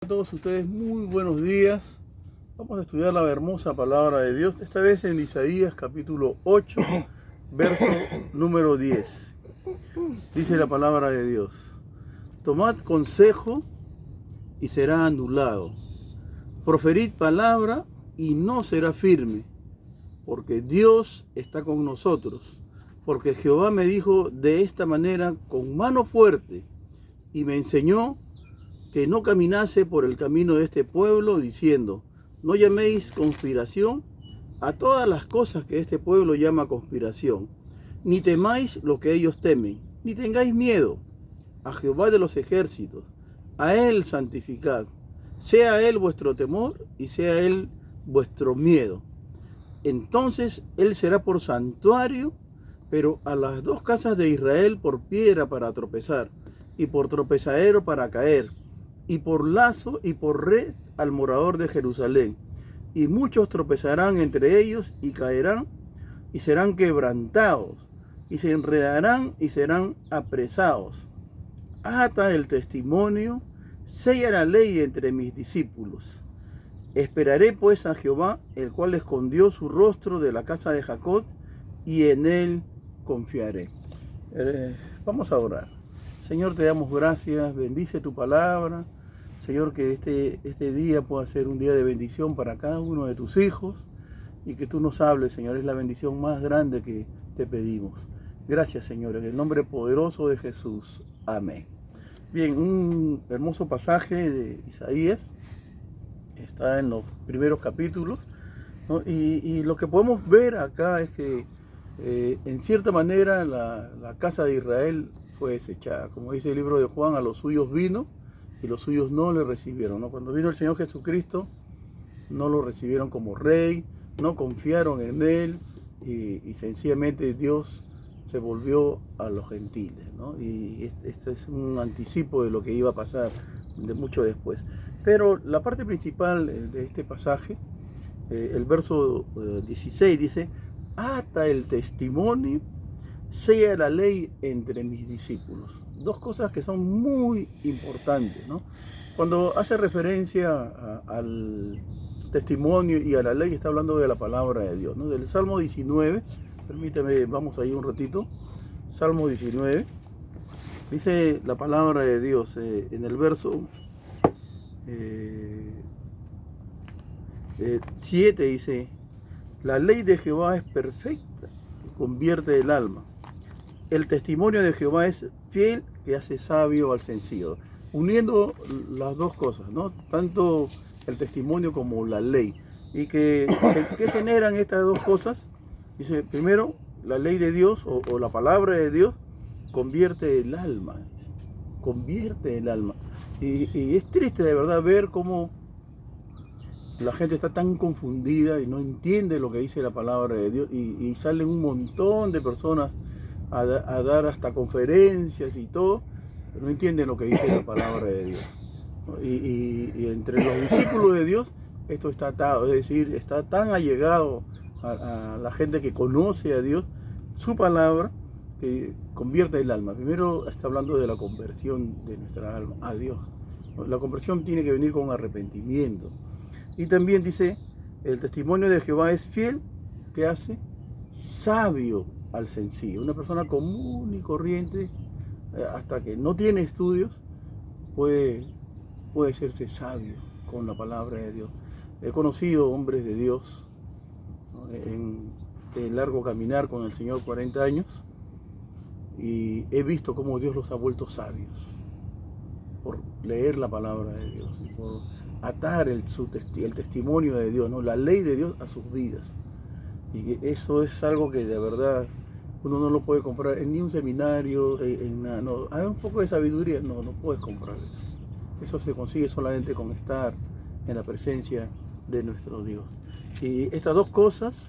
A todos ustedes, muy buenos días. Vamos a estudiar la hermosa palabra de Dios, esta vez en Isaías capítulo 8, verso número 10. Dice la palabra de Dios: tomad consejo y será anulado. Proferid palabra y no será firme, porque Dios está con nosotros. Porque Jehová me dijo de esta manera con mano fuerte y me enseñó que no caminase por el camino de este pueblo, diciendo: no llaméis conspiración a todas las cosas que este pueblo llama conspiración, ni temáis lo que ellos temen, ni tengáis miedo. A Jehová de los ejércitos, a Él santificad, sea Él vuestro temor y sea Él vuestro miedo. Entonces Él será por santuario, pero a las dos casas de Israel por piedra para tropezar, y por tropezadero para caer, y por lazo y por red al morador de Jerusalén. Y muchos tropezarán entre ellos y caerán y serán quebrantados, y se enredarán y serán apresados. Ata el testimonio, sella la ley entre mis discípulos. Esperaré pues a Jehová, el cual escondió su rostro de la casa de Jacob, y en él confiaré. Vamos a orar. Señor, te damos gracias, bendice tu palabra. Señor, que este día pueda ser un día de bendición para cada uno de tus hijos y que tú nos hables, Señor, es la bendición más grande que te pedimos. Gracias, Señor, en el nombre poderoso de Jesús. Amén. Bien, un hermoso pasaje de Isaías, está en los primeros capítulos, ¿no? Y lo que podemos ver acá es que en cierta manera la casa de Israel fue desechada. Como dice el libro de Juan, a los suyos vino y los suyos no le recibieron, ¿no? Cuando vino el Señor Jesucristo, no lo recibieron como rey, no confiaron en él y sencillamente Dios se volvió a los gentiles, ¿no? Y esto es un anticipo de lo que iba a pasar de mucho después. Pero la parte principal de este pasaje, el verso 16 dice: ata el testimonio, sella la ley entre mis discípulos. Dos cosas que son muy importantes, ¿no? Cuando hace referencia al testimonio y a la ley, está hablando de la palabra de Dios, ¿no? Del Salmo 19, permítame, vamos ahí un ratito. Salmo 19, dice la palabra de Dios en el verso 7, dice: la ley de Jehová es perfecta, que convierte el alma. El testimonio de Jehová es fiel, que hace sabio al sencillo. Uniendo las dos cosas, ¿no? Tanto el testimonio como la ley. ¿Y que generan estas dos cosas? Dice, primero, la ley de Dios o la palabra de Dios convierte el alma. Convierte el alma. Y es triste de verdad ver cómo la gente está tan confundida y no entiende lo que dice la palabra de Dios. Y salen un montón de personas a dar hasta conferencias y todo, pero no entienden lo que dice la palabra de Dios. Y entre los discípulos de Dios esto está atado, es decir, está tan allegado a la gente que conoce a Dios, su palabra, que convierte el alma. Primero está hablando de la conversión de nuestra alma a Dios. La conversión tiene que venir con arrepentimiento. Y también dice, el testimonio de Jehová es fiel, que hace sabio al sencillo. Una persona común y corriente, hasta que no tiene estudios, puede hacerse sabio con la palabra de Dios. He conocido hombres de Dios, ¿no? en el largo caminar con el Señor, 40 años, y he visto cómo Dios los ha vuelto sabios por leer la palabra de Dios, por atar el testimonio de Dios, ¿no? La ley de Dios a sus vidas. Y eso es algo que de verdad uno no lo puede comprar en ni un seminario, en nada. No, hay un poco de sabiduría, no puedes comprar eso. Eso se consigue solamente con estar en la presencia de nuestro Dios. Y estas dos cosas,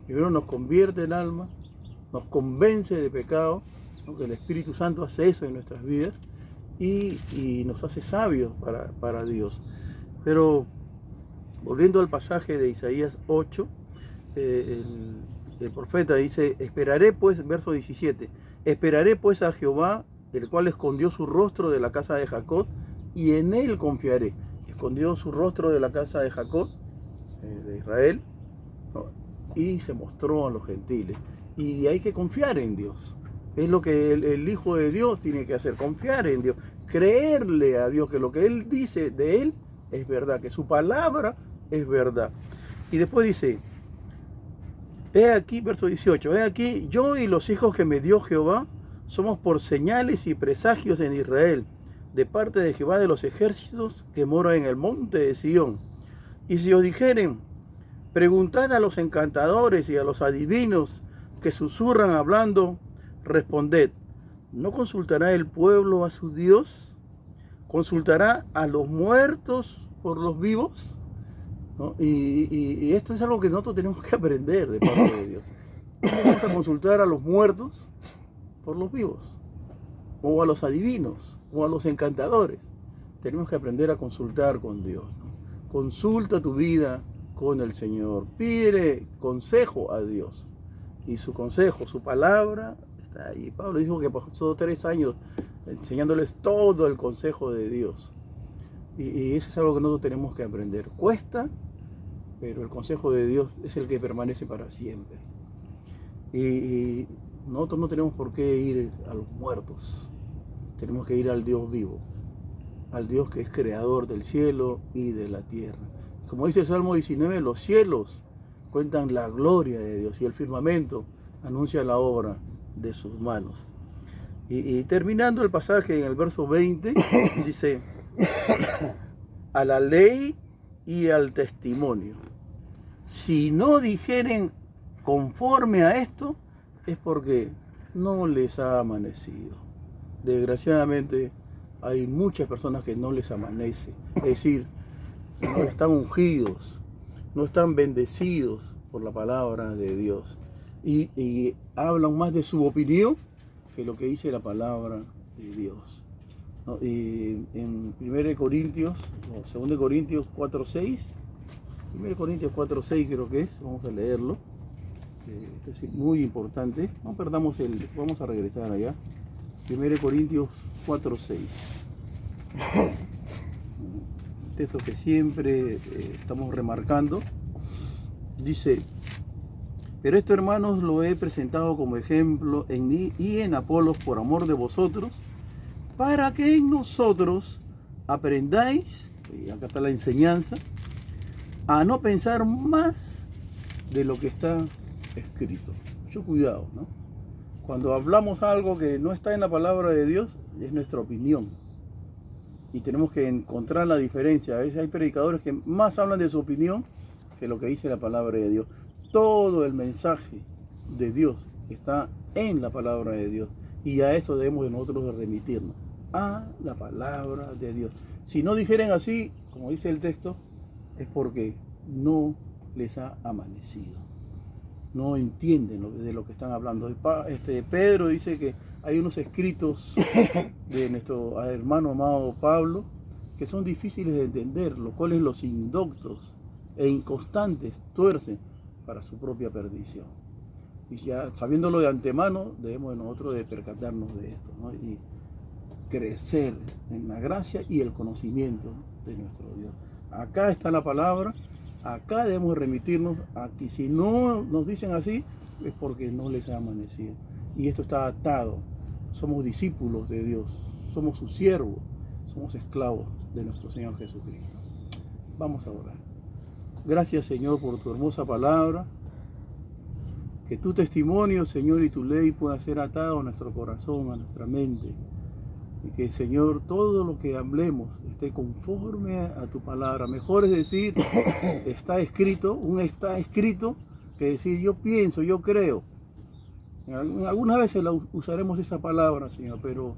primero nos convierte el alma, nos convence de pecado, ¿no? Que el Espíritu Santo hace eso en nuestras vidas y nos hace sabios para Dios. Pero volviendo al pasaje de Isaías 8, el profeta dice: esperaré pues, verso 17, esperaré pues a Jehová, el cual escondió su rostro de la casa de Jacob, y en él confiaré. Escondió su rostro de la casa de Jacob, de Israel, ¿no? Y se mostró a los gentiles. Y hay que confiar en Dios. Es lo que el Hijo de Dios tiene que hacer, confiar en Dios, creerle a Dios que lo que Él dice de Él es verdad, que su palabra es verdad. Y después dice, he aquí, verso 18, he aquí, yo y los hijos que me dio Jehová, somos por señales y presagios en Israel, de parte de Jehová de los ejércitos que mora en el monte de Sión. Y si os dijeren, preguntad a los encantadores y a los adivinos que susurran hablando, responded, ¿no consultará el pueblo a su Dios? ¿Consultará a los muertos por los vivos? ¿No? Y esto es algo que nosotros tenemos que aprender de parte de Dios. Vamos a consultar a los muertos por los vivos, o a los adivinos, o a los encantadores. Tenemos que aprender a consultar con Dios, ¿no? Consulta tu vida con el Señor, pídele consejo a Dios, y su consejo, su palabra está ahí. Pablo dijo que pasó 3 años enseñándoles todo el consejo de Dios, y eso es algo que nosotros tenemos que aprender. Cuesta, pero el consejo de Dios es el que permanece para siempre. Y nosotros no tenemos por qué ir a los muertos, tenemos que ir al Dios vivo, al Dios que es creador del cielo y de la tierra. Como dice el Salmo 19, los cielos cuentan la gloria de Dios y el firmamento anuncia la obra de sus manos. Y terminando el pasaje en el verso 20, dice, a la ley y al testimonio. Si no dijeren conforme a esto, es porque no les ha amanecido. Desgraciadamente hay muchas personas que no les amanece, es decir, no están ungidos, no están bendecidos por la palabra de Dios, y hablan más de su opinión que lo que dice la palabra de Dios, ¿no? Y en 1 Corintios, o 2 Corintios 4:6, 1 Corintios 4:6 creo que es, vamos a leerlo. Esto es muy importante, no perdamos vamos a regresar allá. 1 Corintios 4:6. Texto que siempre estamos remarcando. Dice, pero esto, hermanos, lo he presentado como ejemplo en mí y en Apolos por amor de vosotros, para que en nosotros aprendáis, y acá está la enseñanza, a no pensar más de lo que está escrito. Mucho cuidado, ¿no? Cuando hablamos algo que no está en la palabra de Dios, es nuestra opinión. Y tenemos que encontrar la diferencia. A veces hay predicadores que más hablan de su opinión que lo que dice la palabra de Dios. Todo el mensaje de Dios está en la palabra de Dios. Y a eso debemos de nosotros remitirnos. A la palabra de Dios. Si no dijeren así, como dice el texto, es porque no les ha amanecido. No entienden de lo que están hablando. Pedro dice que hay unos escritos de nuestro hermano amado Pablo que son difíciles de entender, los cuales los indoctos e inconstantes tuercen para su propia perdición. Y ya sabiéndolo de antemano, debemos nosotros de percatarnos de esto, ¿no? Y crecer en la gracia y el conocimiento de nuestro Dios. Acá está la palabra, acá debemos remitirnos aquí. Si no nos dicen así, es porque no les ha amanecido. Y esto está atado. Somos discípulos de Dios, somos sus siervos, somos esclavos de nuestro Señor Jesucristo. Vamos a orar. Gracias, Señor, por tu hermosa palabra. Que tu testimonio, Señor, y tu ley pueda ser atado a nuestro corazón, a nuestra mente. Y que, Señor, todo lo que hablemos esté conforme a tu palabra. Mejor es decir, está escrito, que decir yo pienso, yo creo. Algunas veces usaremos esa palabra, Señor, pero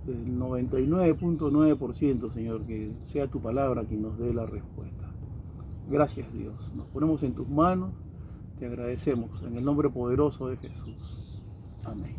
el 99.9%, Señor, que sea tu palabra quien nos dé la respuesta. Gracias, Dios. Nos ponemos en tus manos, te agradecemos en el nombre poderoso de Jesús. Amén.